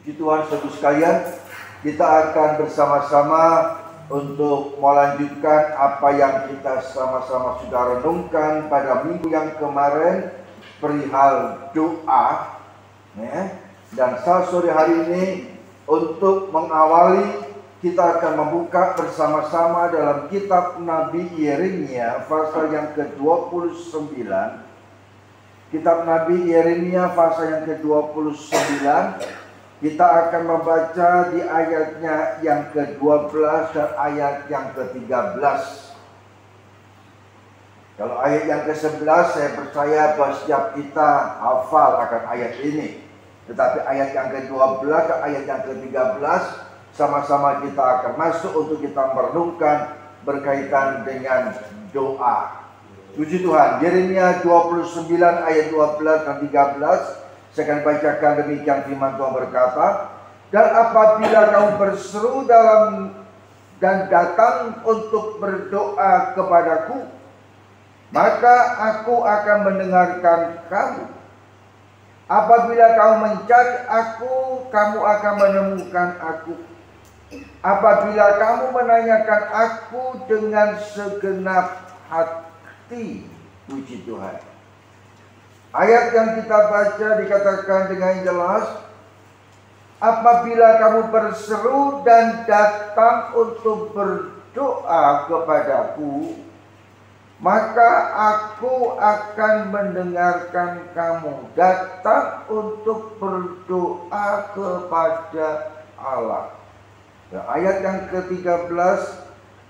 Puji Tuhan, saudara sekalian, kita akan bersama-sama untuk melanjutkan apa yang kita sama-sama sudah renungkan pada minggu yang kemarin perihal doa. Dan sore hari ini untuk mengawali, kita akan membuka bersama-sama dalam kitab Nabi Yeremia pasal yang ke-29. Kitab Nabi Yeremia pasal yang ke-29. Kita akan membaca di ayatnya yang ke-12 dan ayat yang ke-13. Kalau ayat yang ke-11 saya percaya bahwa setiap kita hafal akan ayat ini. Tetapi ayat yang ke-12 dan ayat yang ke-13 sama-sama kita akan masuk untuk kita merenungkan berkaitan dengan doa. Puji Tuhan, Yeremia 29 ayat 12 dan 13. Saya akan bacakan demikian firman Tuhan berkata, dan apabila kamu berseru dan datang untuk berdoa kepadaku, maka aku akan mendengarkan kamu. Apabila kamu mencari aku, kamu akan menemukan aku. Apabila kamu menanyakan aku dengan segenap hati. Puji Tuhan. Ayat yang kita baca dikatakan dengan jelas, apabila kamu berseru dan datang untuk berdoa kepadaku, maka aku akan mendengarkan kamu. Datang untuk berdoa kepada Allah. Dan ayat yang ke-13,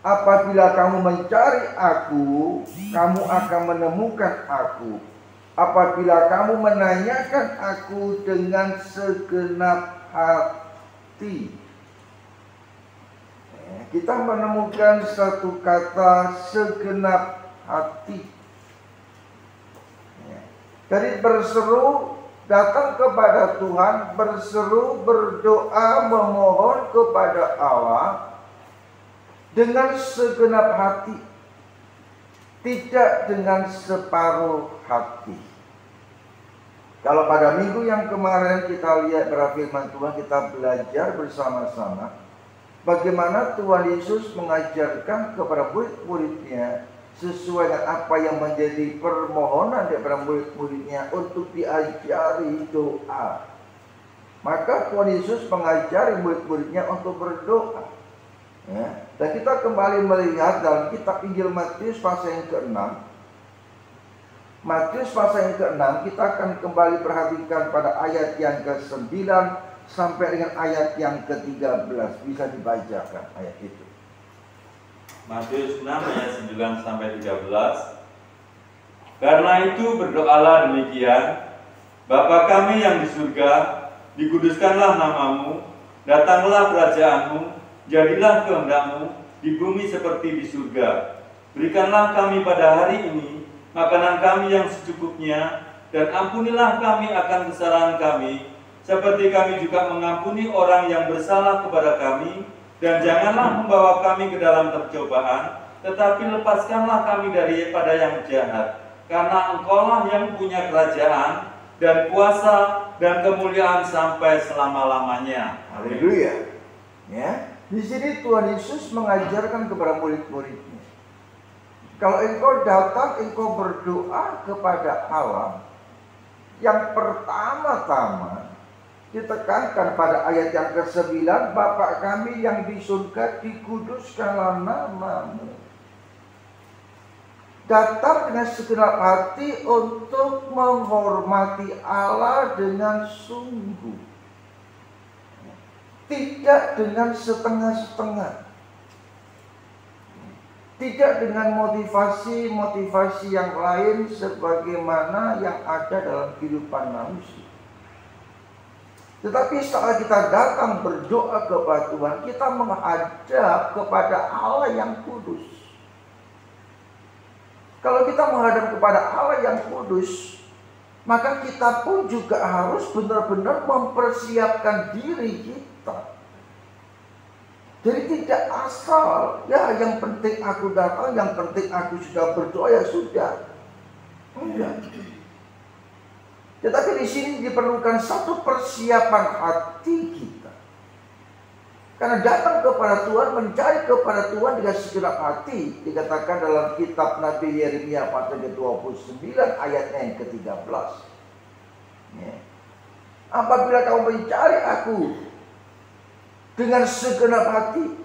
apabila kamu mencari aku, kamu akan menemukan aku. Apabila kamu menanyakan aku dengan segenap hati. Kita menemukan satu kata segenap hati. Dari berseru datang kepada Tuhan, berseru, berdoa, memohon kepada Allah dengan segenap hati, tidak dengan separuh hati. Kalau pada minggu yang kemarin kita lihat firman Tuhan, kita belajar bersama-sama bagaimana Tuhan Yesus mengajarkan kepada murid-muridnya sesuai dengan apa yang menjadi permohonan daripada murid-muridnya untuk diajari doa. Maka Tuhan Yesus mengajari murid-muridnya untuk berdoa. Dan kita kembali melihat dalam kitab Injil Matius pasal yang ke-6. Matius pasal yang ke-6, kita akan kembali perhatikan pada ayat yang ke-9 sampai dengan ayat yang ke-13. Bisa dibacakan ayat itu. Matius 6 ayat 9 sampai 13. Karena itu berdoalah demikian, Bapa kami yang di surga, dikuduskanlah namamu, datanglah kerajaanmu, jadilah kehendakmu di bumi seperti di surga. Berikanlah kami pada hari ini makanan kami yang secukupnya, dan ampunilah kami akan kesalahan kami, seperti kami juga mengampuni orang yang bersalah kepada kami, dan janganlah membawa kami ke dalam percobaan, tetapi lepaskanlah kami daripada yang jahat, karena Engkaulah yang punya kerajaan dan kuasa dan kemuliaan sampai selama-lamanya. Haleluya. Ya. Di sini Tuhan Yesus mengajarkan kepada murid-muridnya, kalau engkau datang, engkau berdoa kepada Allah, yang pertama-tama ditekankan pada ayat yang ke-9, Bapa kami yang di surga, dikuduskanlah namamu. Datang dengan segenap hati untuk menghormati Allah dengan sungguh, tidak dengan setengah-setengah, tidak dengan motivasi-motivasi yang lain sebagaimana yang ada dalam kehidupan manusia. Tetapi saat kita datang berdoa kepada Tuhan, kita menghadap kepada Allah yang kudus. Kalau kita menghadap kepada Allah yang kudus, maka kita pun juga harus benar-benar mempersiapkan diri kita. Jadi tidak asal, ya yang penting aku datang, yang penting aku sudah berdoa, ya sudah. Enggak. Tetapi di sini diperlukan satu persiapan hati kita. Karena datang kepada Tuhan, mencari kepada Tuhan dengan segenap hati. Dikatakan dalam kitab Nabi Yeremia pasal ke-29 ayatnya yang ke-13. Ya. Apabila kamu mencari aku dengan segenap hati.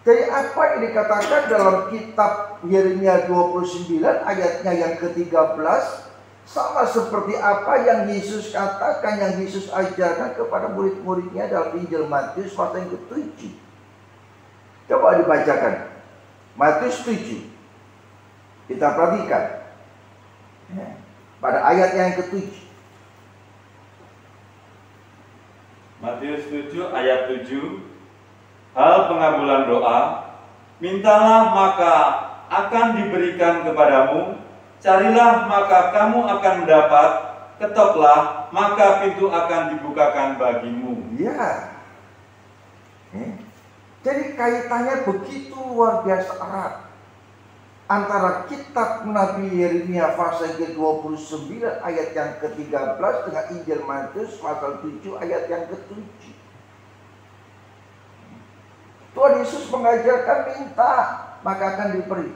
Jadi apa yang dikatakan dalam kitab Yeremia 29 ayatnya yang ke-13 sama seperti apa yang Yesus katakan, yang Yesus ajarkan kepada murid-muridnya dalam Injil Matius pasal yang ke-7. Coba dibacakan. Matius 7. Kita perhatikan. Ya. Pada ayat yang ke-7. Matius 7 ayat 7. Hal pengabulan doa, mintalah maka akan diberikan kepadamu, carilah maka kamu akan mendapat, ketoklah maka pintu akan dibukakan bagimu. Ya. Jadi kaitannya begitu luar biasa erat antara kitab Nabi Yeremia pasal ke-29 ayat yang ke-13 dengan Injil Matius pasal 7 ayat yang ke-7. Tuhan Yesus mengajarkan minta maka akan diberi,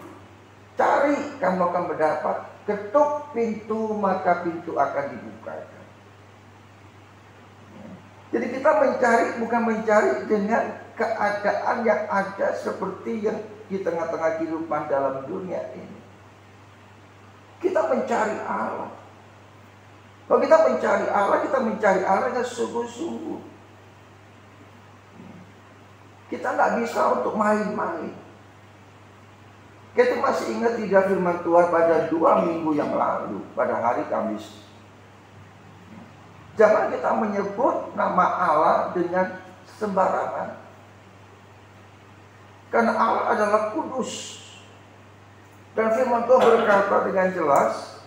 cari kamu akan mendapat, ketuk pintu maka pintu akan dibukakan. Jadi kita mencari bukan mencari dengan keadaan yang ada seperti yang di tengah-tengah kehidupan dalam dunia ini. Kita mencari Allah. Kalau kita mencari Allah yang sungguh-sungguh. Kita nggak bisa untuk main-main. Kita masih ingat tidak firman Tuhan pada 2 minggu yang lalu, pada hari Kamis. Jangan kita menyebut nama Allah dengan sembarangan. Karena Allah adalah kudus. Dan firman Tuhan berkata dengan jelas,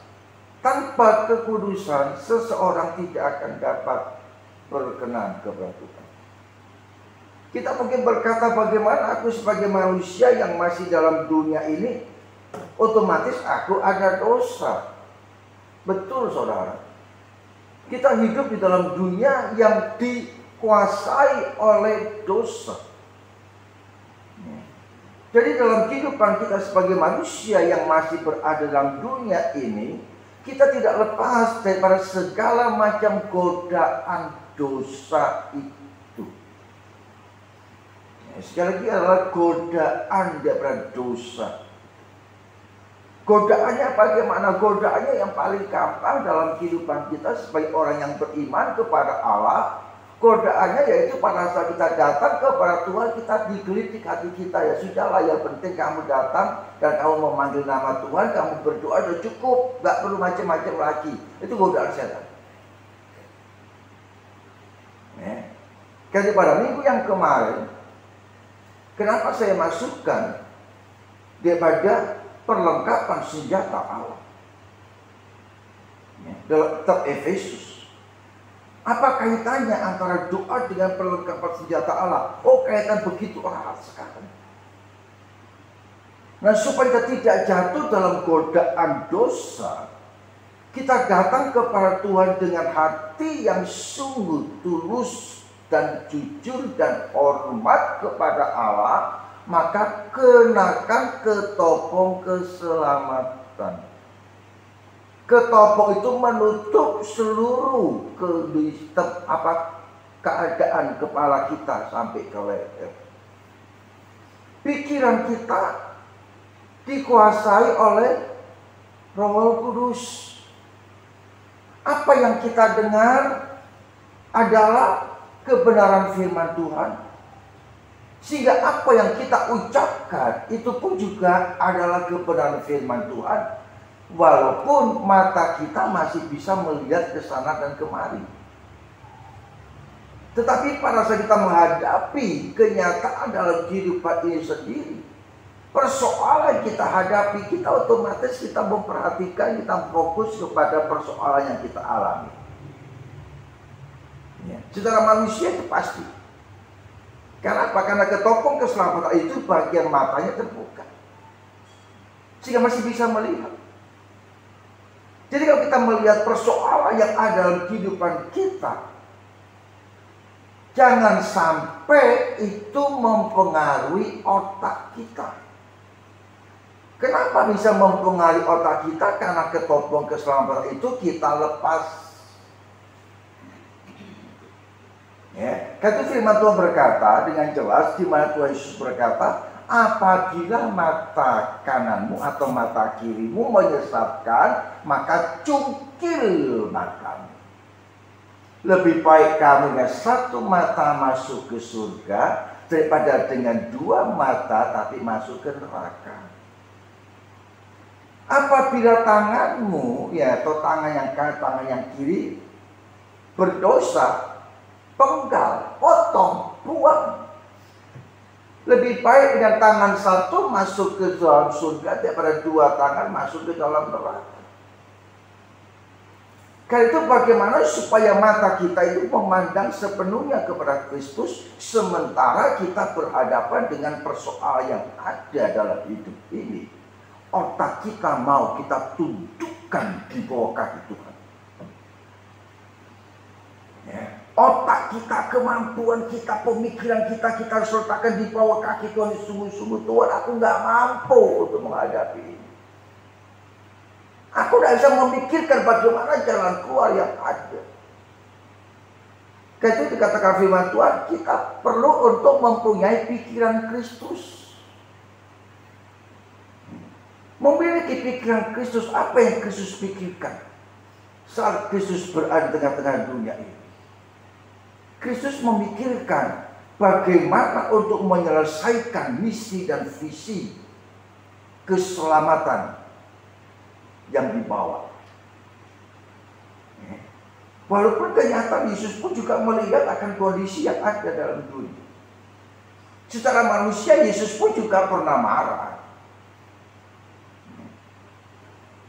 tanpa kekudusan seseorang tidak akan dapat berkenan kepada Tuhan. Kita mungkin berkata, bagaimana aku sebagai manusia yang masih dalam dunia ini, otomatis aku ada dosa. Betul saudara. Kita hidup di dalam dunia yang dikuasai oleh dosa. Jadi dalam kehidupan kita sebagai manusia yang masih berada dalam dunia ini, kita tidak lepas daripada segala macam godaan dosa itu. Sekali lagi adalah godaan daripada dosa. Godaannya bagaimana? Godaannya yang paling gampang dalam kehidupan kita sebagai orang yang beriman kepada Allah. Godaannya yaitu pada saat kita datang kepada Tuhan, kita digelitik hati kita. Ya sudahlah, yang penting kamu datang dan kamu memanggil nama Tuhan, kamu berdoa, sudah cukup, gak perlu macam-macam lagi. Itu godaan setan. Jadi pada minggu yang kemarin, kenapa saya masukkan daripada perlengkapan senjata Allah dalam kitab Efesus? Apa kaitannya antara doa dengan perlengkapan senjata Allah? Oh, kaitan begitu erat sekali. Nah, supaya kita tidak jatuh dalam godaan dosa, kita datang kepada Tuhan dengan hati yang sungguh tulus dan jujur dan hormat kepada Allah, maka kenakan ketopong keselamatan. Ketopong itu menutup seluruh keadaan kepala kita sampai ke leher. Pikiran kita dikuasai oleh Roh Kudus. Apa yang kita dengar adalah kebenaran firman Tuhan. Sehingga apa yang kita ucapkan itu pun juga adalah kebenaran firman Tuhan. Walaupun mata kita masih bisa melihat ke sana dan kemari. Tetapi pada saat kita menghadapi kenyataan dalam kehidupan ini sendiri, persoalan kita hadapi, kita otomatis kita memperhatikan, kita fokus kepada persoalan yang kita alami. Ya, secara manusia itu pasti. Karena apa? Karena ketopong keselamatan itu bagian matanya terbuka, sehingga masih bisa melihat. Jadi kalau kita melihat persoalan yang ada dalam kehidupan kita, Jangan sampai itu mempengaruhi otak kita. Kenapa bisa mempengaruhi otak kita? Karena ketopong keselamatan itu kita lepas. Ya, karena firman Tuhan berkata dengan jelas, di mana Tuhan Yesus berkata, apabila mata kananmu atau mata kirimu menyesatkan, maka cungkil matamu. Lebih baik kamu dengan satu mata masuk ke surga daripada dengan dua mata tapi masuk ke neraka. Apabila tanganmu, ya, atau tangan yang kanan, tangan yang kiri berdosa, penggal, potong, buang. Lebih baik dengan tangan satu masuk ke dalam surga daripada dua tangan masuk ke dalam neraka. Karena itu bagaimana supaya mata kita itu memandang sepenuhnya kepada Kristus, sementara kita berhadapan dengan persoalan yang ada dalam hidup ini. Otak kita mau kita tundukkan di bawah kaki Tuhan. Ya. Otak kita, kemampuan kita, pemikiran kita, kita harus letakkan di bawah kaki Tuhan. Sungguh-sungguh Tuhan, aku nggak mampu untuk menghadapi ini. Aku tidak bisa memikirkan bagaimana jalan keluar yang ada. Karena itu dikatakan firman Tuhan, kita perlu untuk mempunyai pikiran Kristus. Memiliki pikiran Kristus, apa yang Kristus pikirkan saat Kristus berada di tengah-tengah dunia ini. Kristus memikirkan bagaimana untuk menyelesaikan misi dan visi keselamatan yang dibawa. Walaupun kenyataan Yesus pun juga melihat akan kondisi yang ada dalam dunia. Secara manusia Yesus pun juga pernah marah.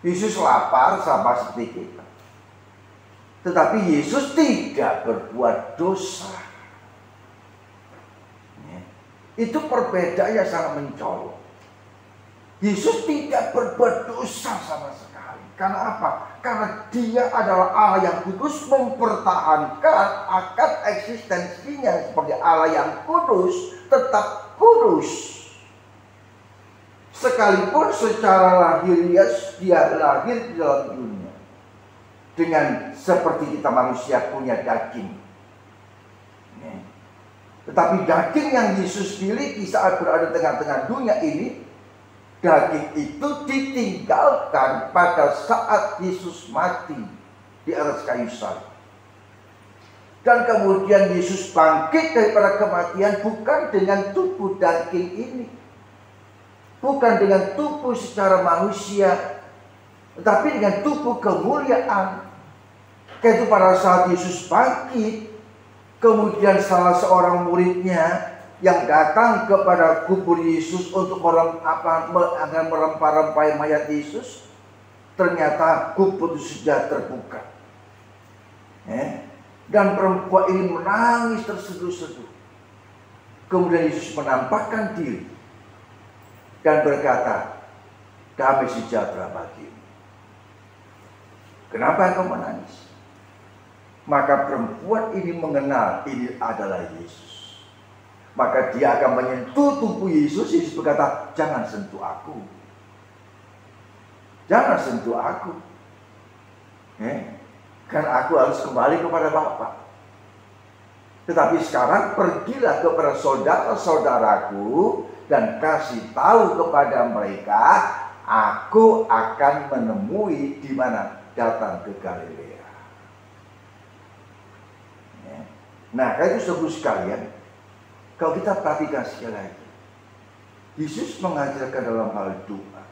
Yesus lapar sama seperti kita. Tetapi Yesus tidak berbuat dosa. Itu perbedaan yang sangat mencolok. Yesus tidak berbuat dosa sama sekali. Karena apa? Karena dia adalah Allah yang kudus, mempertahankan akan eksistensinya sebagai Allah yang kudus, tetap kudus. Sekalipun secara lahiriah dia lahir di dalam dunia dengan seperti kita manusia punya daging. Tetapi daging yang Yesus miliki saat berada di tengah-tengah dunia ini, daging itu ditinggalkan pada saat Yesus mati di atas kayu salib. Dan kemudian Yesus bangkit daripada kematian bukan dengan tubuh daging ini, bukan dengan tubuh secara manusia, tetapi dengan tubuh kemuliaan. Karena itu pada saat Yesus bangkit, kemudian salah seorang muridnya yang datang kepada kubur Yesus untuk merempah-rempai mayat Yesus, ternyata kubur itu sudah terbuka. Dan perempuan ini menangis terseduh-seduh. Kemudian Yesus menampakkan diri dan berkata, damai sejahtera bagimu. Kenapa engkau menangis? Maka perempuan ini mengenal ini adalah Yesus. Maka dia akan menyentuh tubuh Yesus. Yesus berkata, jangan sentuh aku. Jangan sentuh aku. Karena aku harus kembali kepada Bapa. Tetapi sekarang pergilah kepada saudara-saudaraku dan kasih tahu kepada mereka, aku akan menemui di mana? Datang ke Galilea. Nah, kalau itu saudara sekalian, kalau kita perhatikan sekali lagi, Yesus mengajarkan dalam hal doa.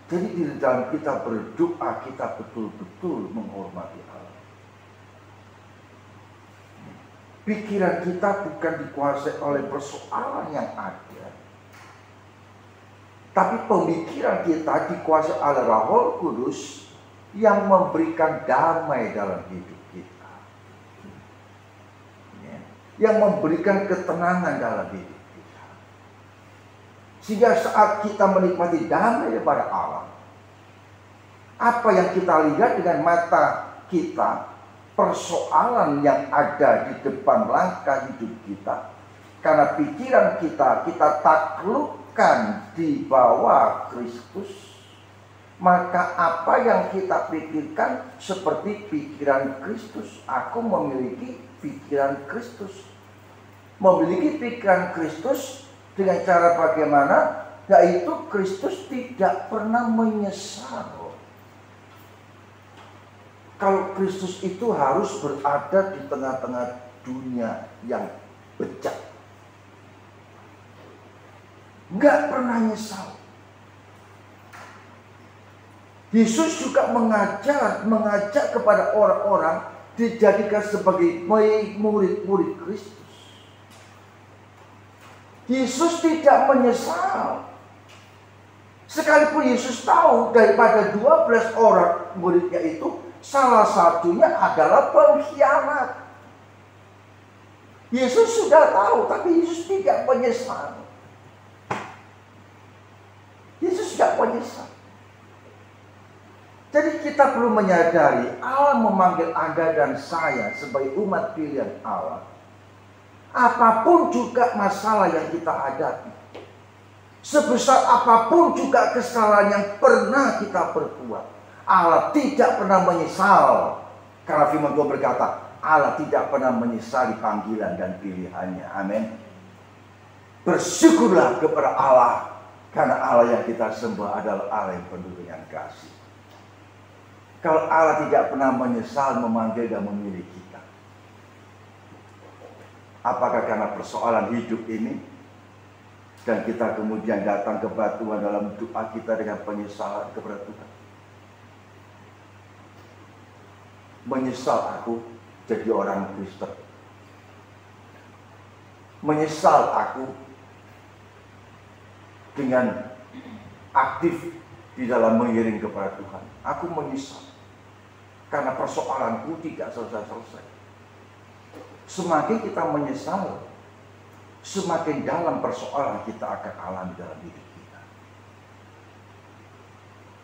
Jadi di dalam kita berdoa, kita betul-betul menghormati Allah. Pikiran kita bukan dikuasai oleh persoalan yang ada, tapi pemikiran kita dikuasai oleh Roh Kudus yang memberikan damai dalam hidup kita, yang memberikan ketenangan dalam hidup kita. Sehingga saat kita menikmati damai daripada Allah, apa yang kita lihat dengan mata kita, persoalan yang ada di depan langkah hidup kita, karena pikiran kita taklukkan di bawah Kristus, maka apa yang kita pikirkan seperti pikiran Kristus. Aku memiliki pikiran Kristus. Memiliki pikiran Kristus dengan cara bagaimana? Yaitu Kristus tidak pernah menyesal. Kalau Kristus itu harus berada di tengah-tengah dunia yang bejat. Nggak pernah nyesal. Yesus juga mengajak kepada orang-orang dijadikan sebagai murid-murid Kristus. Yesus tidak menyesal. Sekalipun Yesus tahu daripada 12 orang muridnya itu, salah satunya adalah pengkhianat. Yesus sudah tahu, tapi Yesus tidak menyesal. Yesus tidak menyesal. Jadi kita perlu menyadari Allah memanggil Anda dan saya sebagai umat pilihan Allah. Apapun juga masalah yang kita hadapi, sebesar apapun juga kesalahan yang pernah kita perbuat, Allah tidak pernah menyesal. Karena firman Tuhan berkata, Allah tidak pernah menyesali panggilan dan pilihannya. Amin. Bersyukurlah kepada Allah, karena Allah yang kita sembah adalah Allah yang penuh dengan kasih. Kalau Allah tidak pernah menyesal memanggil dan memilih kita, apakah karena persoalan hidup ini dan kita kemudian datang kepada Tuhan dalam doa kita dengan penyesalan kepada Tuhan? Menyesal aku jadi orang Kristen. Menyesal aku dengan aktif di dalam mengiring kepada Tuhan. Aku menyesal karena persoalanku tidak selesai-selesai. Semakin kita menyesal, semakin dalam persoalan kita akan alami dalam hidup kita.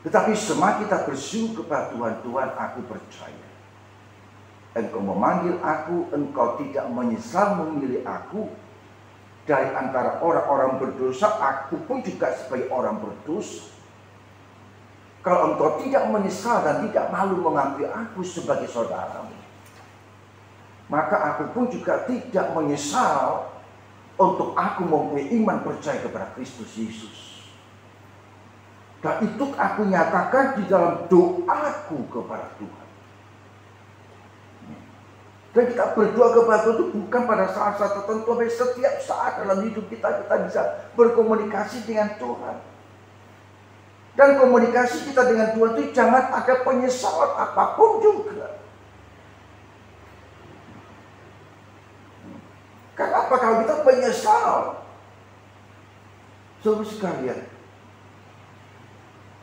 Tetapi semakin kita bersyukur kepada Tuhan, Tuhan, aku percaya Engkau memanggil aku, Engkau tidak menyesal memilih aku. Dari antara orang-orang berdosa, aku pun juga sebagai orang berdosa. Kalau Engkau tidak menyesal dan tidak malu mengakui aku sebagai saudaramu, maka aku pun juga tidak menyesal untuk aku mempunyai iman percaya kepada Kristus Yesus. Dan itu aku nyatakan di dalam doaku kepada Tuhan. Dan kita berdoa kepada Tuhan itu bukan pada saat-saat tertentu, tapi setiap saat dalam hidup kita bisa berkomunikasi dengan Tuhan. Dan komunikasi kita dengan Tuhan itu jangan ada penyesalan apapun juga. Kenapa kalau kita menyesal? Saudara sekalian,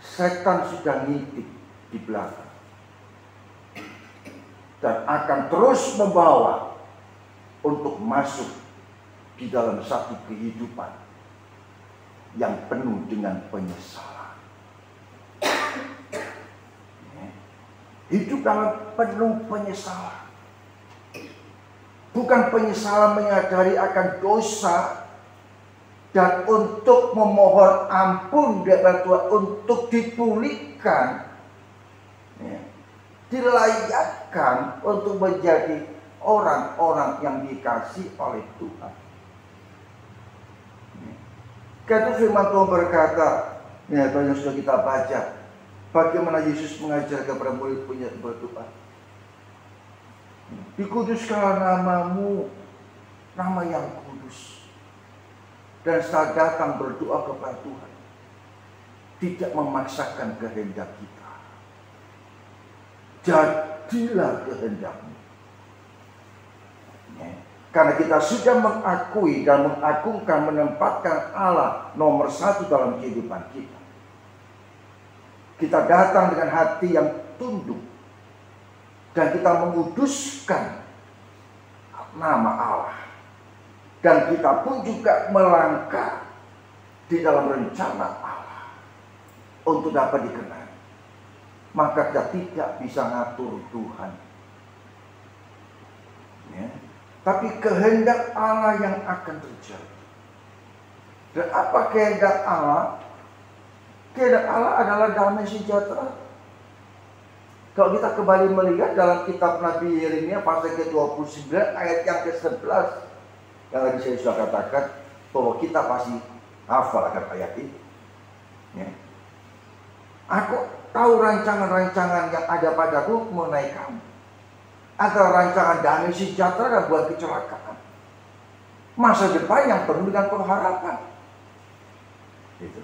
setan sudah ngintip di belakang dan akan terus membawa untuk masuk di dalam satu kehidupan yang penuh dengan penyesalan. Hidup dalam penuh penyesalan. Bukan penyesalan menyadari akan dosa dan untuk memohon ampun dari Tuhan untuk dipulihkan, dilayakkan untuk menjadi orang-orang yang dikasihi oleh Tuhan. Karena firman Tuhan berkata, ya, yang sudah kita baca, bagaimana Yesus mengajar kepada murid-muridnya berdoa. Dikuduskanlah namamu, nama yang kudus. Dan saat datang berdoa kepada Tuhan, tidak memaksakan kehendak kita. Jadilah kehendakmu. Karena kita sudah mengakui dan mengagungkan, menempatkan Allah nomor satu dalam kehidupan kita. Kita datang dengan hati yang tunduk. Dan kita menguduskan nama Allah. Dan kita pun juga melangkah di dalam rencana Allah untuk dapat dikenal. Maka kita tidak bisa ngatur Tuhan. tapi kehendak Allah yang akan terjadi. Dan apa kehendak Allah? Kehendak Allah adalah damai sejahtera. Kalau kita kembali melihat dalam kitab Nabi Yeremia pasal ke-29 ayat yang ke-11, yang tadi saya sudah katakan bahwa kita pasti hafal akan ayat ini. Ya. Aku tahu rancangan-rancangan yang ada padaku mengenai kamu, antara rancangan damai sejahtera dan bukan kecelakaan, masa depan yang penuh dengan pengharapan. Gitu.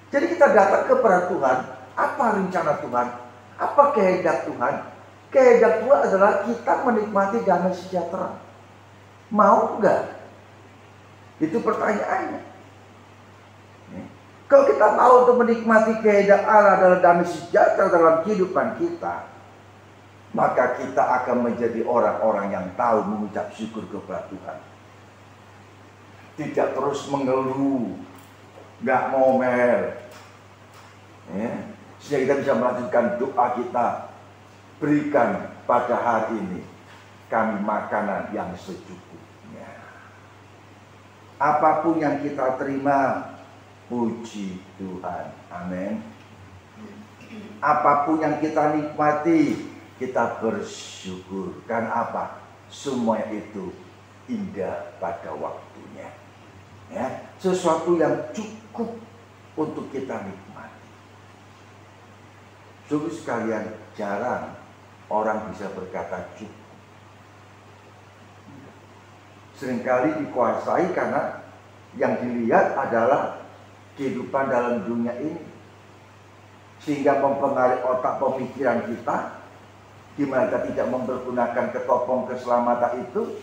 Jadi kita datang kepada Tuhan, apa rencana Tuhan? Apa kehendak Tuhan? Kehendak Tuhan adalah kita menikmati damai sejahtera. Mau enggak? Itu pertanyaannya. Kalau kita mau untuk menikmati kehendak Allah adalah damai sejahtera dalam kehidupan kita, maka kita akan menjadi orang-orang yang tahu mengucap syukur kepada Tuhan. Tidak terus mengeluh, nggak ngomel. Ya. Sehingga kita bisa melanjutkan doa kita. Berikan pada hari ini kami makanan yang secukupnya. Apapun yang kita terima, puji Tuhan. Amin. Apapun yang kita nikmati, kita bersyukur. Karena apa? Semuanya itu indah pada waktunya. Ya, sesuatu yang cukup untuk kita nikmati. Sungguh sekalian, jarang orang bisa berkata cukup. Seringkali dikuasai karena yang dilihat adalah kehidupan dalam dunia ini, sehingga mempengaruhi otak pemikiran kita, di mana kita tidak mempergunakan ketopong keselamatan itu,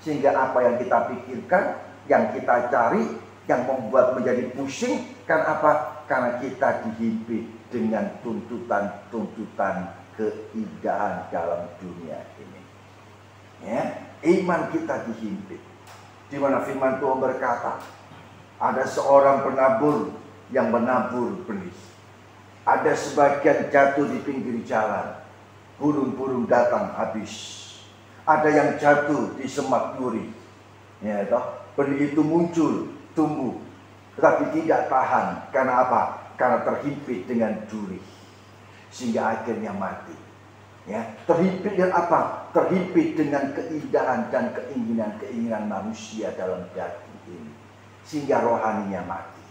sehingga apa yang kita pikirkan, yang kita cari, yang membuat menjadi pusing. Karena apa? Karena kita dihimpit dengan tuntutan-tuntutan keindahan dalam dunia ini. Ya, iman kita dihimpit. Di mana firman Tuhan berkata, ada seorang penabur yang menabur benih. Ada sebagian jatuh di pinggir jalan, burung-burung datang habis. Ada yang jatuh di semak duri. Ya, toh, benih itu muncul, tumbuh, tetapi tidak tahan. Karena apa? Karena terhimpit dengan duri, sehingga akhirnya mati. Ya, terhimpit dengan apa? Terhimpit dengan keindahan dan keinginan manusia dalam daging ini, sehingga rohaninya mati.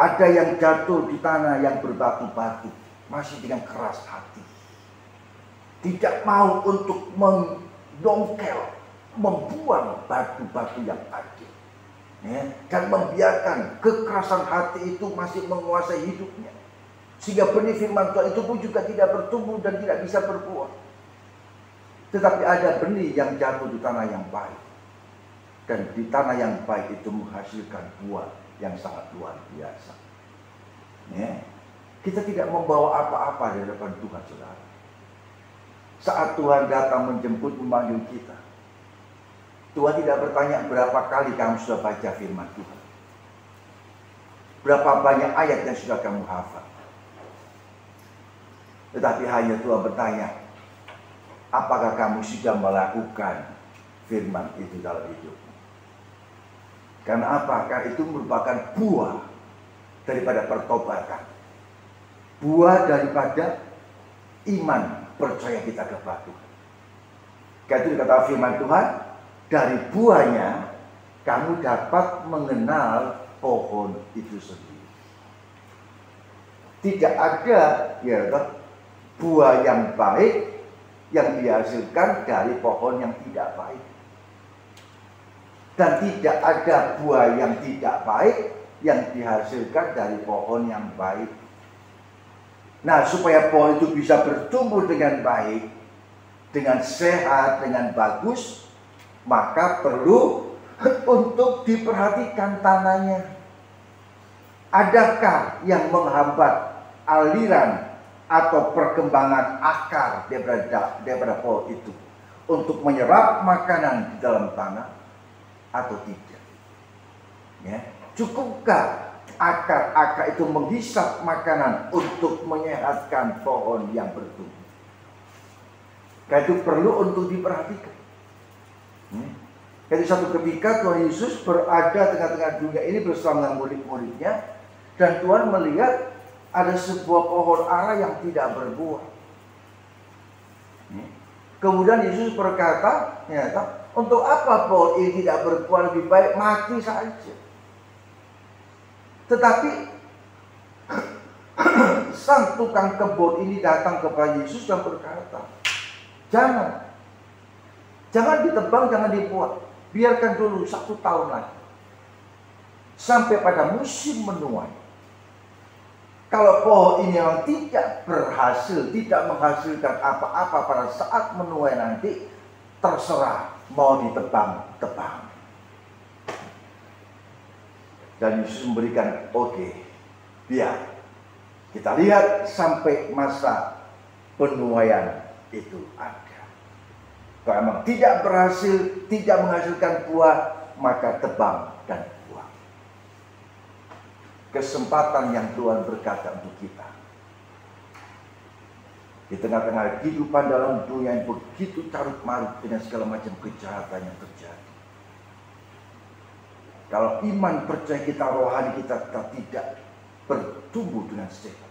Ada yang jatuh di tanah yang berbatu-batu, masih dengan keras hati, tidak mau untuk mendongkel, membuang batu-batu yang ada. Ya, dan membiarkan kekerasan hati itu masih menguasai hidupnya, sehingga benih firman Tuhan itu pun juga tidak bertumbuh dan tidak bisa berbuah. Tetapi ada benih yang jatuh di tanah yang baik, dan di tanah yang baik itu menghasilkan buah yang sangat luar biasa. Ya, kita tidak membawa apa-apa di hadapan Tuhan, saudara. Saat Tuhan datang menjemput, memanggil kita, Tuhan tidak bertanya berapa kali kamu sudah baca firman Tuhan, berapa banyak ayat yang sudah kamu hafal. Tetapi hanya Tuhan bertanya, apakah kamu sudah melakukan firman itu dalam hidupmu? Karena apa? Karena itu merupakan buah daripada pertobatan, buah daripada iman percaya kita kepada Tuhan. Karena itu dikata firman Tuhan, dari buahnya kamu dapat mengenal pohon itu sendiri. Tidak ada buah yang baik yang dihasilkan dari pohon yang tidak baik, dan tidak ada buah yang tidak baik yang dihasilkan dari pohon yang baik. Nah, supaya pohon itu bisa bertumbuh dengan baik, dengan sehat, dengan bagus, maka perlu untuk diperhatikan tanahnya. Adakah yang menghambat aliran atau perkembangan akar daripada pohon itu untuk menyerap makanan di dalam tanah atau tidak? Ya, cukupkah akar-akar itu menghisap makanan untuk menyehatkan pohon yang bertumbuh? Karena itu perlu untuk diperhatikan. Jadi satu ketika Tuhan Yesus berada tengah-tengah dunia ini bersama dengan murid-muridnya, dan Tuhan melihat ada sebuah pohon ara yang tidak berbuah. Kemudian Yesus berkata, untuk apa pohon ini tidak berbuah, lebih baik mati saja. Tetapi sang tukang kebun ini datang kepada Yesus dan berkata, jangan ditebang, jangan dibuat. Biarkan dulu 1 tahun lagi. Sampai pada musim menuai. Kalau pohon ini yang tidak berhasil, tidak menghasilkan apa-apa pada saat menuai nanti, terserah mau ditebang. Dan Yesus memberikan, oke, biar kita lihat sampai masa penuaian itu ada. Kalau memang tidak berhasil, tidak menghasilkan buah, maka tebang dan buang. Kesempatan yang Tuhan berkata untuk kita. Di tengah-tengah kehidupan dalam dunia yang begitu carut-marut dengan segala macam kejahatan yang terjadi. Kalau iman percaya kita, rohani kita tidak bertumbuh dengan sehat,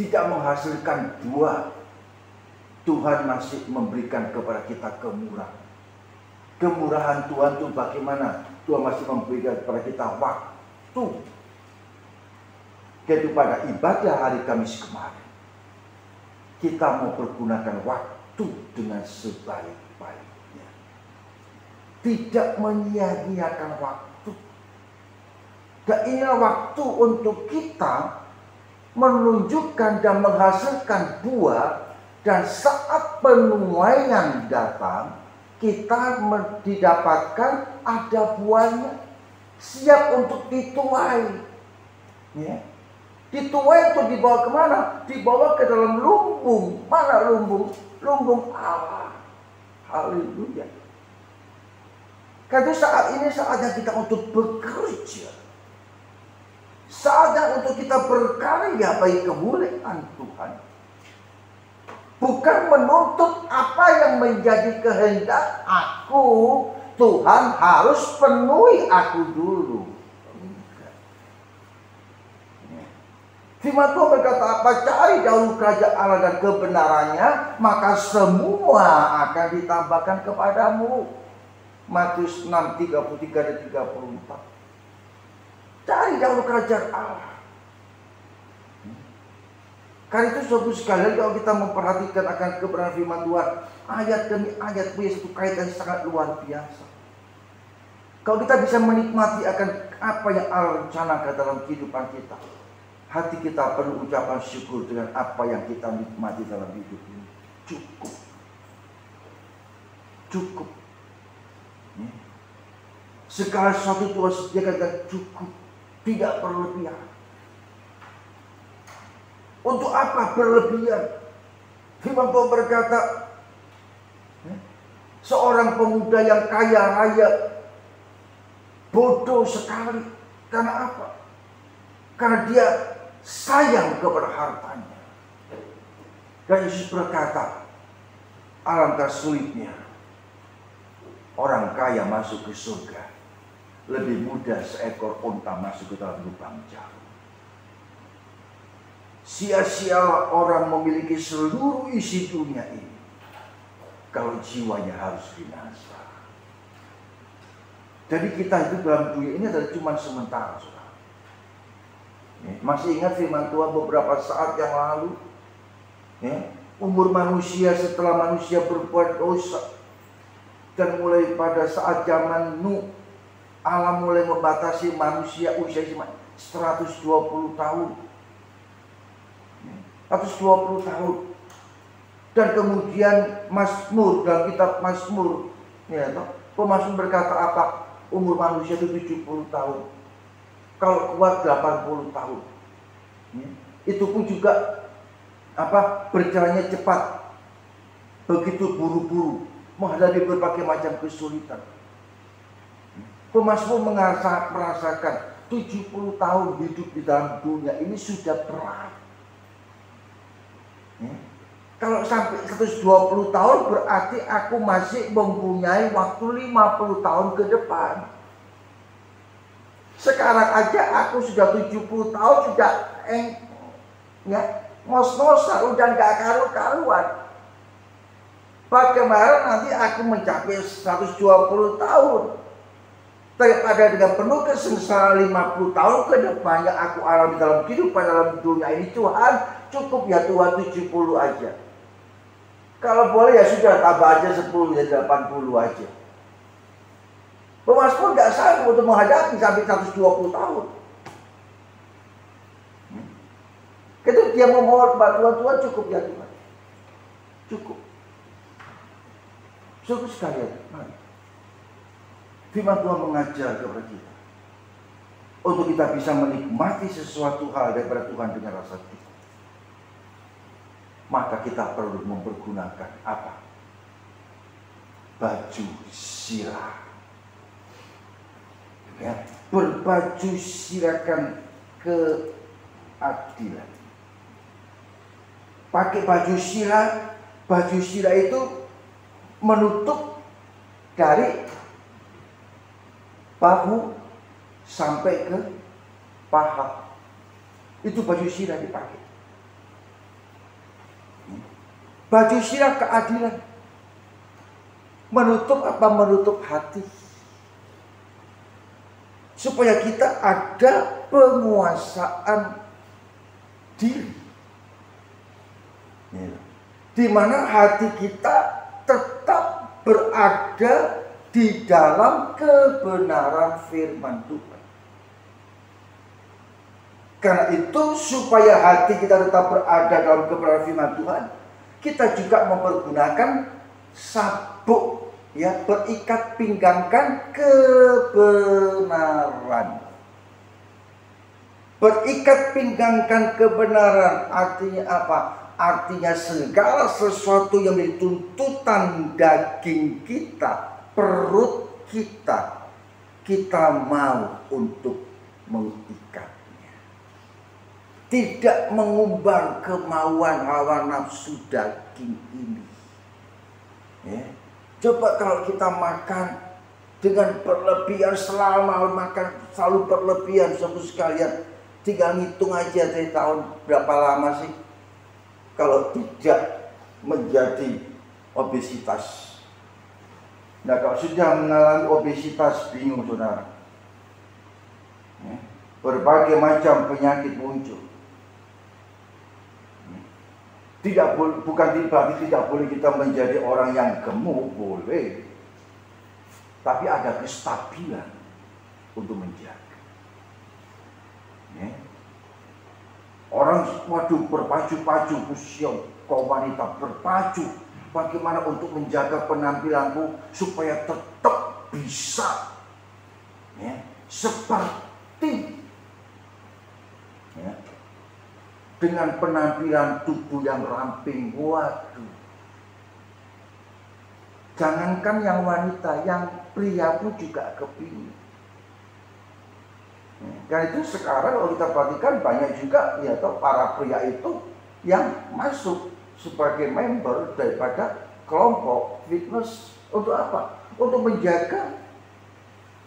tidak menghasilkan buah, Tuhan masih memberikan kepada kita kemurahan. Kemurahan Tuhan itu bagaimana? Tuhan masih memberikan kepada kita waktu. Yaitu pada ibadah hari Kamis kemarin, kita mau pergunakan waktu dengan sebaik-baiknya. Tidak menyia-nyiakan waktu. Dan inilah waktu untuk kita menunjukkan dan menghasilkan buah. Dan saat penuaian datang, kita didapatkan ada buahnya, siap untuk dituai. Ya. Dituai itu dibawa kemana? Dibawa ke dalam lumbung. Mana lumbung? Lumbung Allah. Haleluya. Karena saat ini saatnya kita untuk bekerja. Saatnya untuk kita berkarya bagi kemuliaan Tuhan. Bukan menuntut apa yang menjadi kehendak aku. Tuhan harus penuhi aku dulu. Firman Tuhan berkata apa? Cari dahulu kerajaan Allah dan kebenarannya, maka semua akan ditambahkan kepadamu. Matius 6, 33 dan 34. Cari dahulu kerajaan Allah. Karena itu suatu sekali kalau kita memperhatikan akan kebenaran firman Tuhan, ayat demi ayat punya satu kaitan sangat luar biasa. Kalau kita bisa menikmati akan apa yang Allah rencanakan dalam kehidupan kita, hati kita penuh ucapan syukur dengan apa yang kita nikmati dalam hidup ini. Cukup. Segala sesuatu Tuhan sediakan dan cukup, tidak berlebihan. Untuk apa berlebihan? Firman Tuhan berkata, seorang pemuda yang kaya raya bodoh sekali. Karena apa? Karena dia sayang kepada hartanya. Dan Yesus berkata, alangkah sulitnya orang kaya masuk ke surga. Lebih mudah seekor unta masuk ke dalam lubang jarum. Sia-sialah orang memiliki seluruh isi dunia ini kalau jiwanya harus binasa. Jadi kita hidup dalam dunia ini adalah cuma sementara, saudara. Masih ingat firman Tuhan beberapa saat yang lalu? Umur manusia setelah manusia berbuat dosa, dan mulai pada saat zaman Nuh, Allah mulai membatasi manusia usia 120 tahun. 120 tahun. Dan kemudian Mazmur, dalam kitab Mazmur, pemazmur berkata apa? Umur manusia itu 70 tahun. Kalau kuat 80 tahun. Itu pun juga berjalannya cepat. Begitu buru-buru menghadapi berbagai macam kesulitan. Pemazmur merasakan 70 tahun hidup di dalam dunia ini sudah berat. Kalau sampai 120 tahun berarti aku masih mempunyai waktu 50 tahun ke depan. Sekarang aja aku sudah 70 tahun, sudah ngos-ngosan, udah gak karu-karuan. Bagaimana nanti aku mencapai 120 tahun? Daripada dengan penuh kesengsaraan 50 tahun ke depan yang aku alami dalam kehidupan dalam dunia ini, Tuhan, cukup ya Tuhan 70 aja. Kalau boleh ya sudah tambah aja 10 ya 80 aja. Pemasmur gak sanggup untuk menghadapi sampai 120 tahun. Ketika dia memohon bantuan Tuhan, cukup ya Tuhan. Cukup. Cukup sekalian. Mari. Firman Tuhan mengajar kepada kita untuk kita bisa menikmati sesuatu hal daripada Tuhan dengan rasa syukur. Maka kita perlu mempergunakan apa? Baju sirah. Ya, berbaju sirahkan keadilan. Pakai baju sirah. Baju sirah itu menutup dari bahu sampai ke paha. Itu baju sirah dipakai. Baju sirah keadilan. Menutup apa? Menutup hati. Supaya kita ada penguasaan diri. Di mana hati kita tetap berada di dalam kebenaran firman Tuhan. Karena itu supaya hati kita tetap berada dalam kebenaran firman Tuhan, kita juga mempergunakan sabuk, ya, berikat pinggangkan kebenaran. Berikat pinggangkan kebenaran artinya apa? Artinya segala sesuatu yang menjadi tuntutan daging kita, perut kita, kita mau untuk mengikatnya. Tidak mengumbar kemauan hawa nafsu daging ini. Ya. Coba kalau kita makan dengan berlebihan, selama makan selalu berlebihan, saudara sekalian, tinggal ngitung aja dari tahun berapa lama sih kalau tidak menjadi obesitas. Nah, kalau sudah mengalami obesitas, bingung saudara. Ya. Berbagai macam penyakit muncul. Bukan berarti tidak boleh kita menjadi orang yang gemuk, boleh. Tapi ada kestabilan untuk menjaga. Ya. Orang waduh berpacu-pacu, usia kaum wanita berpacu. Bagaimana untuk menjaga penampilanku supaya tetap bisa, ya, seperti, ya, dengan penampilan tubuh yang ramping. Waduh. Jangankan yang wanita, yang pria pun juga kepingin. Dan itu sekarang kalau kita perhatikan banyak juga, ya, para pria itu yang masuk sebagai member daripada kelompok fitness. Untuk apa? Untuk menjaga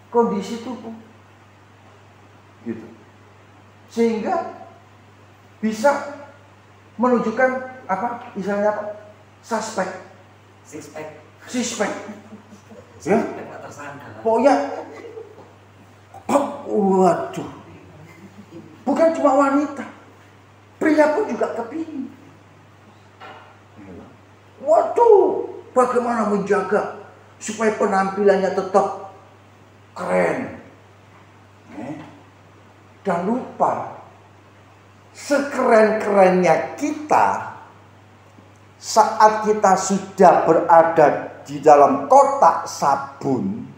kondisi tubuh. Gitu. Sehingga bisa menunjukkan apa? Misalnya apa? Suspek. Ya? Pokoknya, waduh. Bukan cuma wanita, pria pun juga kepingin. Waduh, bagaimana menjaga supaya penampilannya tetap keren. Dan lupa, sekeren-kerennya kita, saat kita sudah berada di dalam kotak sabun,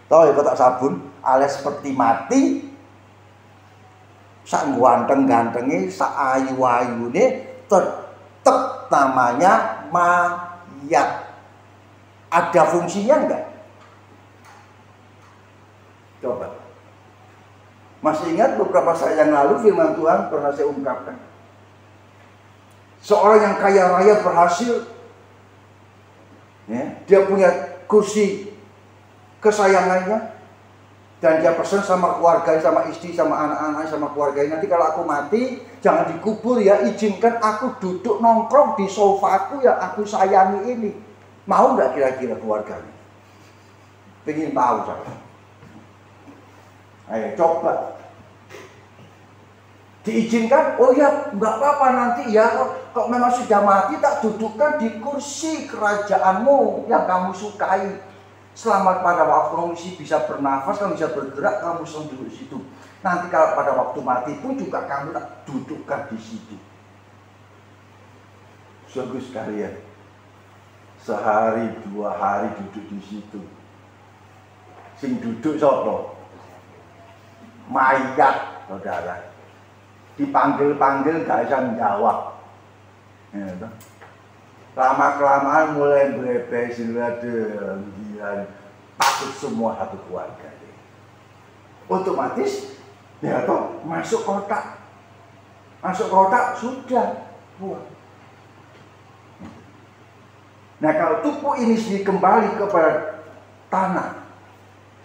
tahu ya kotak sabun, alias seperti mati, sak ganteng-gantengnya, sak ayu-ayune, tetap namanya mayat. Ada fungsinya enggak? Coba. Masih ingat beberapa saat yang lalu firman Tuhan pernah saya ungkapkan. Seorang yang kaya raya berhasil, ya, dia punya kursi kesayangannya, dan dia pesan sama keluarganya, sama istri, sama anak-anak, sama keluarganya, nanti kalau aku mati jangan dikubur ya, izinkan aku duduk nongkrong di sofaku yang aku sayangi ini. Mau nggak kira-kira keluarganya? Pengen tahu saya. Ayo coba. Diizinkan, oh ya nggak apa-apa nanti ya, kok memang sudah mati tak dudukkan di kursi kerajaanmu yang kamu sukai. Selamat pada waktu kamu bisa bernafas, kamu bisa bergerak, kamu selalu duduk di situ. Nanti kalau pada waktu mati pun juga kamu tak dudukkan di situ. Sungguh sekali ya, sehari 2 hari duduk di situ. Sing duduk sopo? Mayat, saudara. Dipanggil-panggil gak bisa menjawab. Ya, lama-kelamaan mulai berebesin, gila, takut semua satu keluarga. Otomatis ya toh masuk kotak. Masuk kotak sudah buang. Nah, kalau tubuh ini sendiri kembali kepada tanah,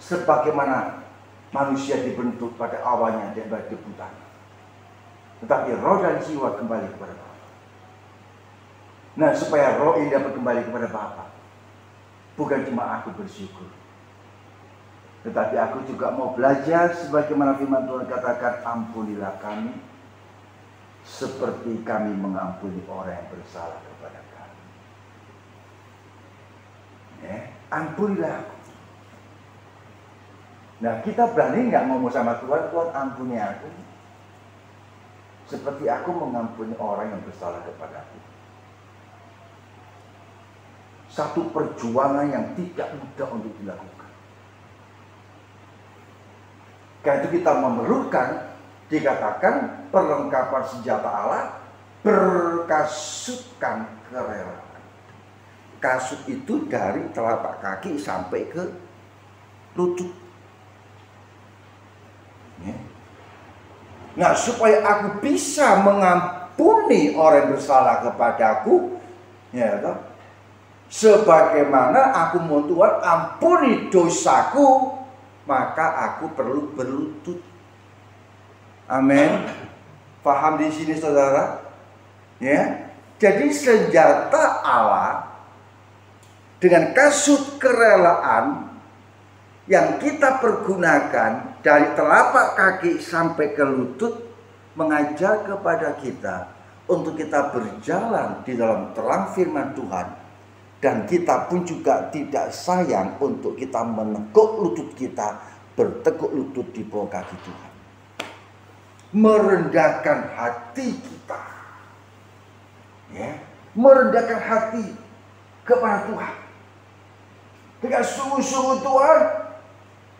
sebagaimana manusia dibentuk pada awalnya dari debu tanah, tetapi roh dan jiwa kembali kepada Bapa. Nah, supaya roh ini dapat kembali kepada Bapa, bukan cuma aku bersyukur, tetapi aku juga mau belajar sebagaimana firman Tuhan katakan, ampunilah kami seperti kami mengampuni orang yang bersalah kepada kami. Ya, ampunilah aku. Nah, kita berani nggak ngomong sama Tuhan, Tuhan ampuni aku seperti aku mengampuni orang yang bersalah kepadaku. Satu perjuangan yang tidak mudah untuk dilakukan. Karena itu kita memerlukan, dikatakan perlengkapan senjata Allah, berkasutkan kerelaan. Kasut itu dari telapak kaki sampai ke lutut. Ya. Nah, supaya aku bisa mengampuni orang yang bersalah kepadaku, ya toh, sebagaimana aku mau Tuhan ampuni dosaku, maka aku perlu berlutut. Amin. Paham di sini saudara? Ya. Jadi senjata Allah dengan kasut kerelaan yang kita pergunakan dari telapak kaki sampai ke lutut, mengajar kepada kita untuk kita berjalan di dalam terang firman Tuhan, dan kita pun juga tidak sayang untuk kita menekuk lutut kita, bertekuk lutut di bawah kaki Tuhan, merendahkan hati kita, ya, merendahkan hati kepada Tuhan dengan sungguh-sungguh. Tuhan,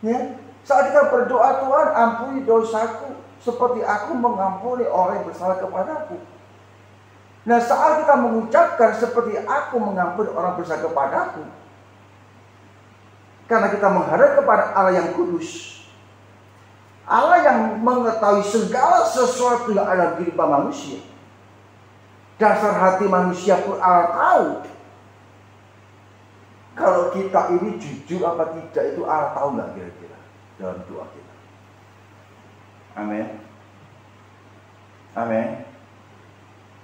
ya, saat kita berdoa, Tuhan ampuni dosaku seperti aku mengampuni orang yang bersalah kepadaku. Nah, saat kita mengucapkan seperti aku mengampuni orang bersalah kepadaku, karena kita menghadap kepada Allah yang kudus, Allah yang mengetahui segala sesuatu yang ada di kehidupan manusia, dasar hati manusia pun Allah tahu. Kalau kita ini jujur apa tidak, itu Allah tahu nggak kira-kira dalam doa kita. Amin. Amin.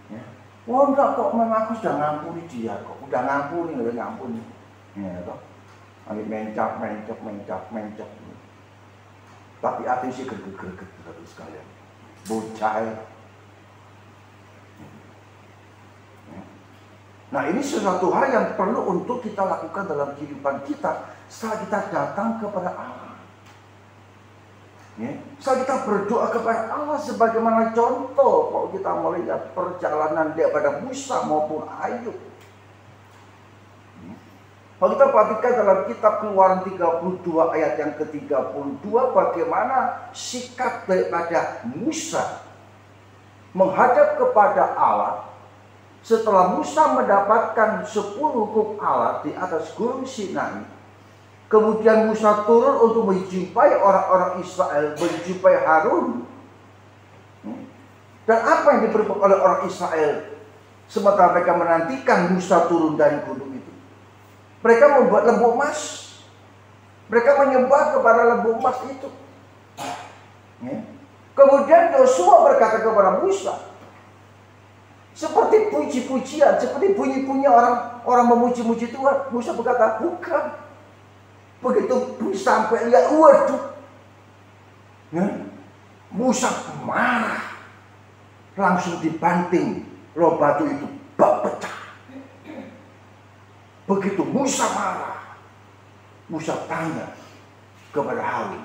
Ya. Wah, enggak kok, memang aku sudah ngampuni dia kok. Udah ngampuni, udah ngampuni. Ya toh. Lagi mencap. Tapi hati sih greget terus sekalian. Bocah. Nah, ini sesuatu hal yang perlu untuk kita lakukan dalam kehidupan kita saat kita datang kepada Allah. Ya. Saat kita berdoa kepada Allah, sebagaimana contoh kalau kita melihat perjalanan daripada Musa maupun Ayub. Kalau kita perhatikan dalam kitab Keluaran 32 ayat yang ke-32, bagaimana sikap daripada Musa menghadap kepada Allah. Setelah Musa mendapatkan 10 hukum Allah di atas gunung Sinai, kemudian Musa turun untuk menjumpai orang-orang Israel, menjumpai Harun. Dan apa yang diperbuat oleh orang Israel Sementara mereka menantikan Musa turun dari gunung itu, mereka membuat lembu emas. Mereka menyembah kepada lembu emas itu. Ya. Kemudian Yosua berkata kepada Musa, seperti puji-pujian, seperti bunyi-bunyi orang memuji-muji Tuhan. Musa berkata, bukan. Begitu Musa sampai lihat, waduh, ya. Musa marah, langsung dibanting. Roh batu itu pecah. Begitu Musa marah, Musa tanya kepada Harun,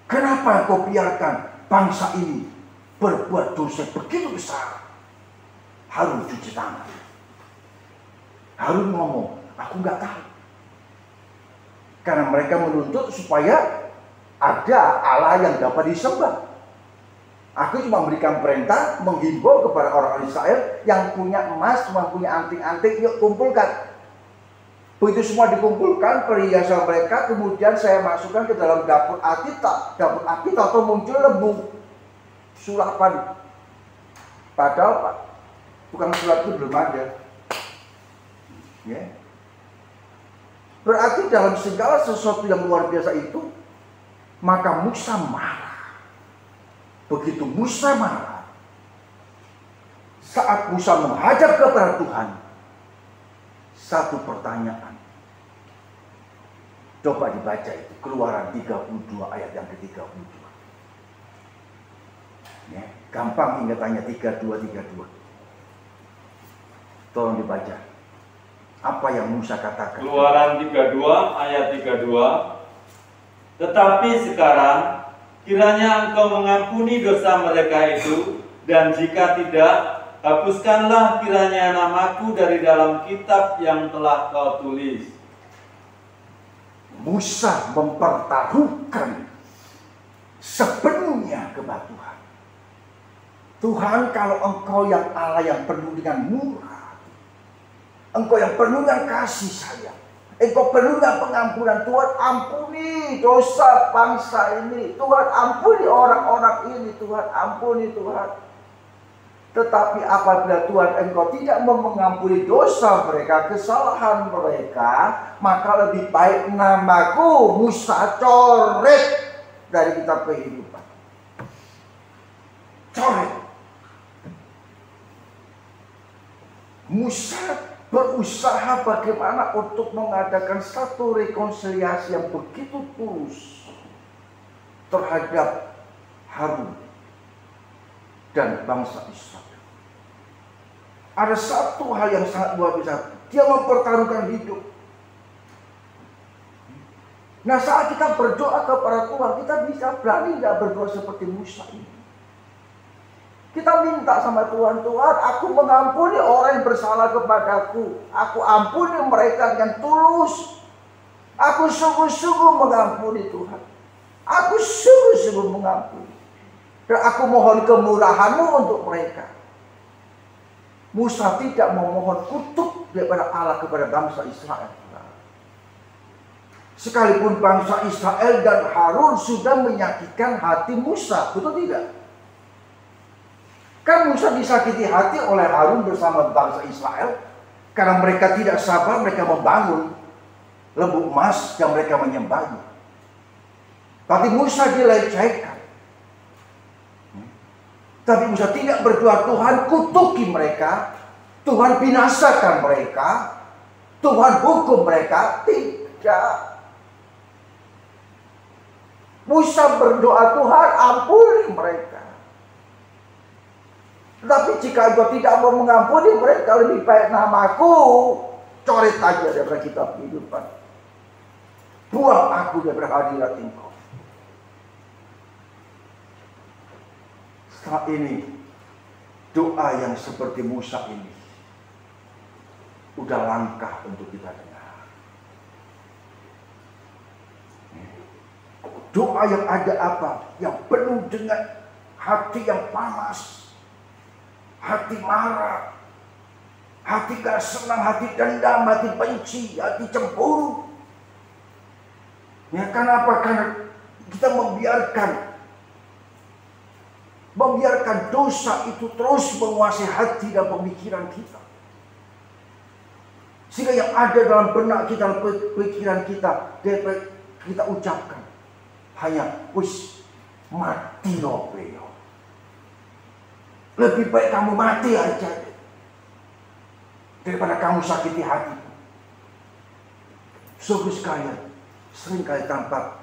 kenapa kau biarkan bangsa ini berbuat dosa begitu besar? Harun cuci tangan. Harun ngomong, aku nggak tahu. Karena mereka menuntut supaya ada Allah yang dapat disembah. Aku cuma memberikan perintah, menghimbau kepada orang Israel yang punya emas, yang punya anting-anting, yuk kumpulkan. Begitu semua dikumpulkan, perhiasan mereka, kemudian saya masukkan ke dalam dapur Akita. Dapur Akita atau muncul lembu sulapan. Padahal bukan sulap itu belum ada. Ya. Berarti dalam segala sesuatu yang luar biasa itu, maka Musa marah. Begitu Musa marah, saat Musa menghadap kepada Tuhan, satu pertanyaan. Coba dibaca itu, Keluaran 32 ayat yang ke-32. Ya, gampang ingatannya 32. Tolong dibaca. Apa yang Musa katakan? Keluaran 32 ayat 32. Tetapi sekarang kiranya engkau mengampuni dosa mereka itu, dan jika tidak, hapuskanlah kiranya namaku dari dalam kitab yang telah kau tulis. Musa mempertaruhkan sepenuhnya kepada Tuhan. Tuhan, kalau engkau yang Allah yang penuh dengan murah, engkau yang penuh dengan kasih sayang, engkau penuh dengan pengampunan, Tuhan ampuni dosa bangsa ini, Tuhan ampuni orang-orang ini, Tuhan ampuni Tuhan. Tetapi apabila Tuhan engkau tidak mau mengampuni dosa mereka, kesalahan mereka, maka lebih baik namaku Musa coret dari kitab kehidupan. Coret. Musa berusaha bagaimana untuk mengadakan satu rekonsiliasi yang begitu tulus terhadap Harun dan bangsa Israel. Ada satu hal yang sangat luar biasa. Dia mempertaruhkan hidup. Nah, saat kita berdoa kepada Tuhan, kita bisa berani tidak berdoa seperti Musa ini. Kita minta sama Tuhan, Tuhan, aku mengampuni orang yang bersalah kepadaku. Aku ampuni mereka dengan tulus. Aku sungguh-sungguh mengampuni Tuhan. Aku sungguh-sungguh mengampuni. Dan aku mohon kemurahan-Mu untuk mereka. Musa tidak memohon kutuk daripada Allah kepada bangsa Israel. Sekalipun bangsa Israel dan Harun sudah menyakitkan hati Musa, betul tidak? Kan Musa disakiti hati oleh Harun bersama bangsa Israel karena mereka tidak sabar, mereka membangun lembu emas yang mereka menyembahnya. Tapi Musa dilecehkan. Tapi Musa tidak berdoa, Tuhan kutuki mereka, Tuhan binasakan mereka, Tuhan hukum mereka. Tidak. Musa berdoa, Tuhan ampuni mereka. Tetapi jika engkau tidak mau mengampuni mereka, lebih baik namaku coret aja dari kitab kehidupan. Buang aku dari hadirat engkau. Saat ini doa yang seperti Musa ini udah langkah untuk kita dengar. Doa yang ada apa? Yang penuh dengan hati yang panas, hati marah, hati gak senang, hati dendam, hati benci, hati cemburu. Ya, kenapa? Karena kita membiarkan Membiarkan dosa itu terus menguasai hati dan pemikiran kita. Sehingga yang ada dalam benak kita, pikiran kita, kita ucapkan hanya wis mati loh. Lebih baik kamu mati aja daripada kamu sakiti hati. Saudara sekalian, seringkali tanpa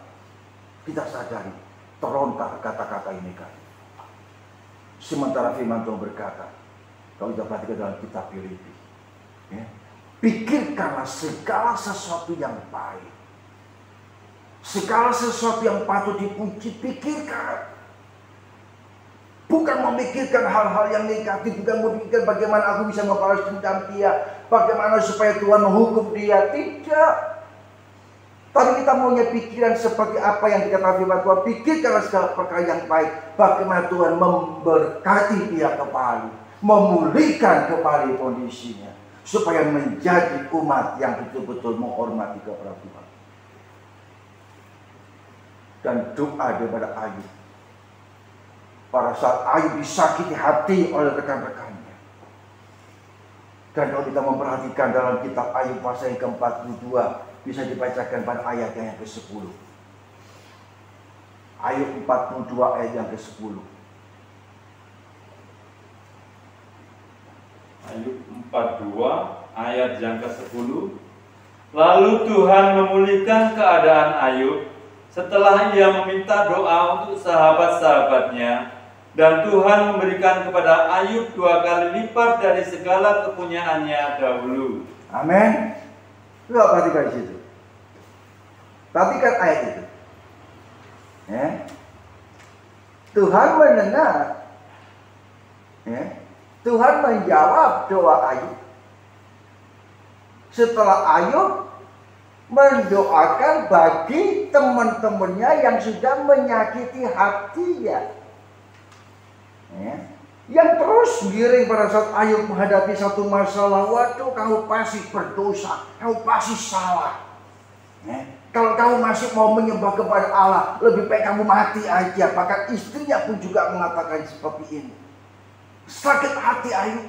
kita sadari terlontar kata-kata ini kan. Sementara firman Tuhan berkata, kalau kita perhatikan dalam kitab Filipi, ya, pikirkanlah segala sesuatu yang baik, segala sesuatu yang patut dipuji, pikirkan. Bukan memikirkan hal-hal yang negatif, bukan memikirkan bagaimana aku bisa membalas dendam dia, bagaimana supaya Tuhan menghukum dia, tidak. Tapi kita punya pikiran seperti apa yang dikatakan firman Tuhan. Pikirkanlah segala perkara yang baik, bagaimana Tuhan memberkati dia kembali, memulihkan kembali kondisinya, supaya menjadi umat yang betul-betul menghormati kepada Tuhan. Dan doa daripada Ayub, pada saat Ayub disakiti hati oleh rekan-rekannya. Dan kalau kita memperhatikan dalam kitab Ayub pasal yang ke-42, bisa dibacakan pada ayat yang ke-10. Ayub 42 ayat yang ke-10. Ayub 42 ayat yang ke-10. Lalu Tuhan memulihkan keadaan Ayub setelah ia meminta doa untuk sahabat-sahabatnya, dan Tuhan memberikan kepada Ayub 2 kali lipat dari segala kepunyaannya dahulu. Amin. Lihat perhatikan di situ. Perhatikan ayat itu. Ya. Tuhan mendengar. Ya. Tuhan menjawab doa Ayub. Setelah Ayub mendoakan bagi teman-temannya yang sudah menyakiti hatinya. Ya. Yang terus giring pada saat Ayub menghadapi satu masalah. Waduh, kamu pasti berdosa, kamu pasti salah. Ya. Kalau kamu masih mau menyembah kepada Allah, lebih baik kamu mati aja. Bahkan istrinya pun juga mengatakan seperti ini. Sakit hati Ayub.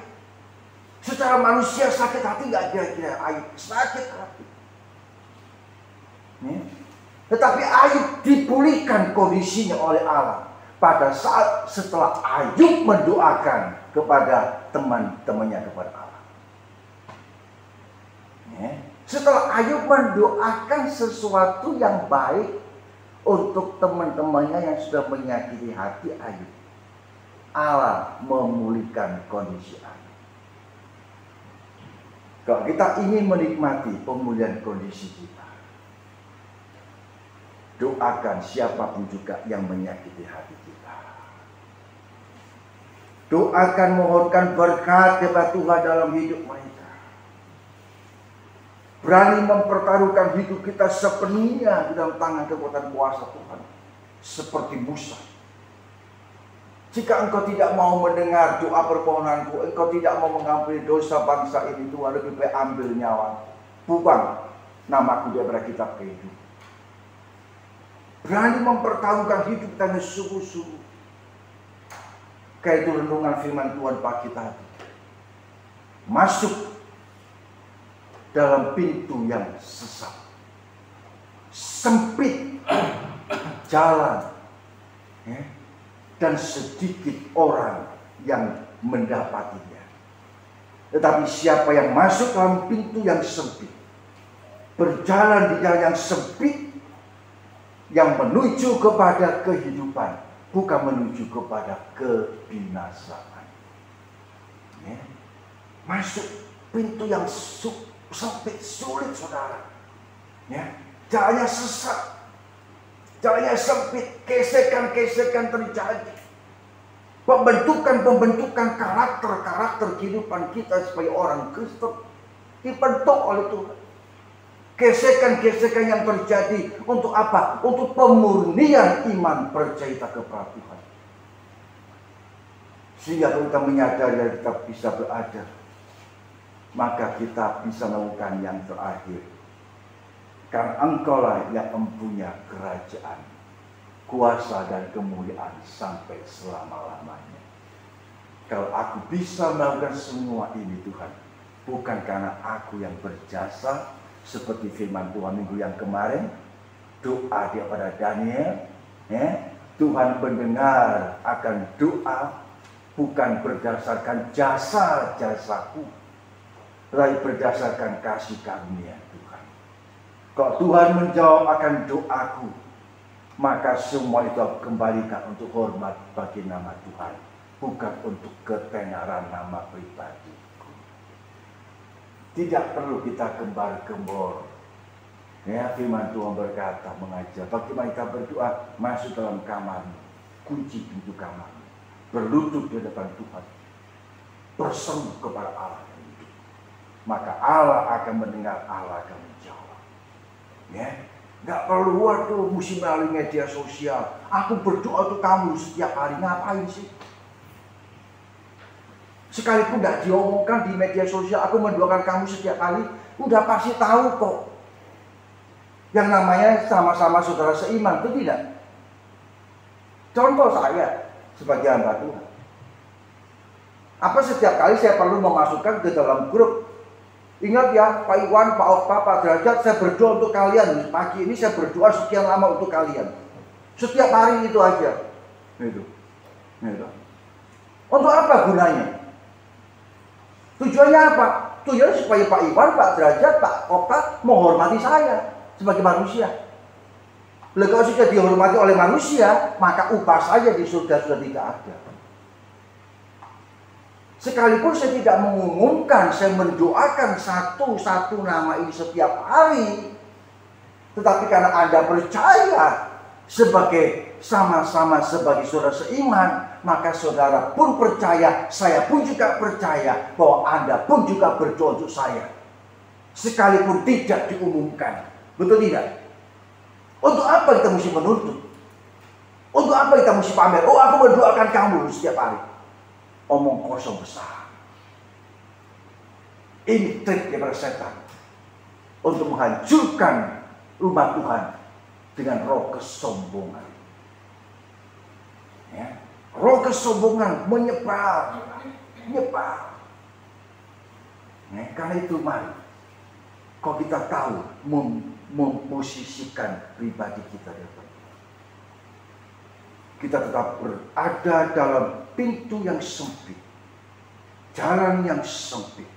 Secara manusia sakit hati nggak kira-kira Ayub. Sakit hati. Ya. Tetapi Ayub dipulihkan kondisinya oleh Allah. Pada saat setelah Ayub mendoakan kepada teman-temannya kepada Allah. Ya. Setelah Ayub mendoakan sesuatu yang baik untuk teman-temannya yang sudah menyakiti hati Ayub, Allah memulihkan kondisi Ayub. Kalau kita ingin menikmati pemulihan kondisi kita, doakan siapapun juga yang menyakiti hati kita. Doakan, mohonkan berkat kepada Tuhan dalam hidup mereka. Berani mempertaruhkan hidup kita sepenuhnya di dalam tangan kekuatan kuasa Tuhan. Seperti Musa. Jika engkau tidak mau mendengar doa permohonanku, engkau tidak mau mengampuni dosa bangsa ini, Tuhan, lebih baik ambil nyawa. Buang namaku daripada kitab kehidupan. Berani mempertaruhkan hidup kita sungguh-sungguh. Kayak itu renungan firman Tuhan pagi tadi. Masuk dalam pintu yang sesat, sempit jalan, ya, dan sedikit orang yang mendapatinya. Tetapi siapa yang masuk dalam pintu yang sempit, berjalan di jalan yang sempit, yang menuju kepada kehidupan, bukan menuju kepada kebinasaan. Ya. Masuk pintu yang sempit, sulit, saudara. Ya. Jalannya sesat, jalannya sempit, gesekan-gesekan terjadi. Pembentukan karakter kehidupan kita sebagai orang Kristen dibentuk oleh Tuhan. Gesekan-gesekan yang terjadi untuk apa? Untuk pemurnian iman percaya kita kepada Tuhan. Sehingga kalau kita menyadari dan kita bisa belajar, maka kita bisa melakukan yang terakhir. Karena engkaulah yang mempunyai kerajaan. kuasa dan kemuliaan sampai selama-lamanya. Kalau aku bisa melakukan semua ini Tuhan, bukan karena aku yang berjasa, seperti firman Tuhan minggu yang kemarin, doa dia pada Daniel, Tuhan mendengar akan doa, bukan berdasarkan jasa-jasaku, tetapi berdasarkan kasih karunia Tuhan. Kalau Tuhan menjawab akan doaku, maka semua itu aku kembalikan untuk hormat bagi nama Tuhan, bukan untuk ketenaran nama pribadiku. Tidak perlu kita gembar-gembor. Ya, firman Tuhan berkata, mengajar bagaimana kita berdoa, masuk dalam kamarmu, kunci pintu kamarmu, berlutut di depan Tuhan, berseru kepada Allah yang hidup. Maka Allah akan mendengar, Allah akan menjawab. Ya, nggak perlu waduh mesti melalui media sosial. Aku berdoa untuk kamu setiap hari, ngapain sih? Sekalipun tidak diomongkan di media sosial, aku mendoakan kamu setiap hari, udah pasti tahu kok. Yang namanya sama-sama saudara seiman, itu tidak. Contoh saya sebagai hamba Tuhan. Apa setiap kali saya perlu memasukkan ke dalam grup? Ingat ya, Pak Iwan, Pak Okta, Pak Derajat, saya berdoa untuk kalian. Pagi ini saya berdoa sekian lama untuk kalian. Setiap hari itu aja. Gitu. Untuk apa gunanya? Tujuannya apa? Tujuannya supaya Pak Iwan, Pak Derajat, Pak Okta menghormati saya sebagai manusia. Kalau sudah dihormati oleh manusia, maka upah saya di surga sudah tidak ada. Sekalipun saya tidak mengumumkan, saya mendoakan satu-satu nama ini setiap hari, tetapi karena Anda percaya sebagai sama-sama sebagai saudara seiman, maka saudara pun percaya, saya pun juga percaya bahwa Anda pun juga berdoa untuk saya, sekalipun tidak diumumkan. Betul tidak? Untuk apa kita mesti menuntut? Untuk apa kita mesti pamer? Oh, aku mendoakan kamu setiap hari. Omong kosong besar. Ini trik daripada setan untuk menghancurkan umat Tuhan dengan roh kesombongan. Ya. Roh kesombongan menyebar. Ya, karena itu mari, kalau kita tahu memposisikan pribadi kita di depan, kita tetap berada dalam pintu yang sempit, jalan yang sempit.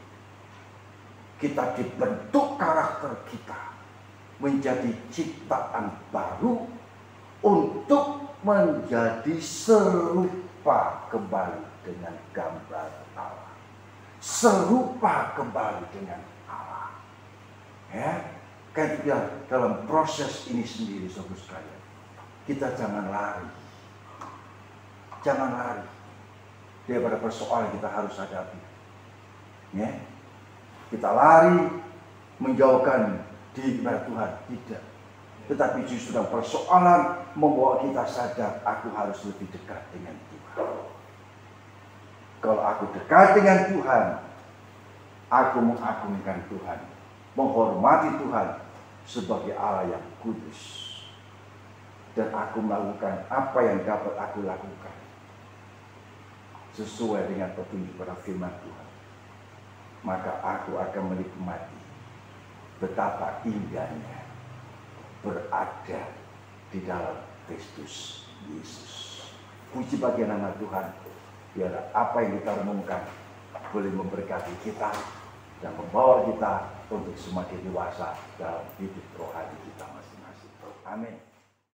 Kita dibentuk karakter kita menjadi ciptaan baru untuk menjadi serupa kembali dengan gambar Allah. Serupa kembali dengan Allah. Ya, kan dalam proses ini sendiri, saudara sekalian, kita jangan lari. Jangan lari daripada persoalan kita harus hadapi. Ya. Kita lari menjauhkan diri kepada Tuhan, tidak. Tetapi justru dalam persoalan membawa kita sadar, aku harus lebih dekat dengan Tuhan. Kalau aku dekat dengan Tuhan, aku mengagungkan Tuhan, menghormati Tuhan sebagai Allah yang kudus. Dan aku melakukan apa yang dapat aku lakukan sesuai dengan petunjuk pada firman Tuhan, maka aku akan menikmati betapa indahnya berada di dalam Kristus Yesus. Puji bagi nama Tuhan, biar apa yang kita renungkan boleh memberkati kita dan membawa kita untuk semakin dewasa dalam hidup rohani kita masing-masing. Amin.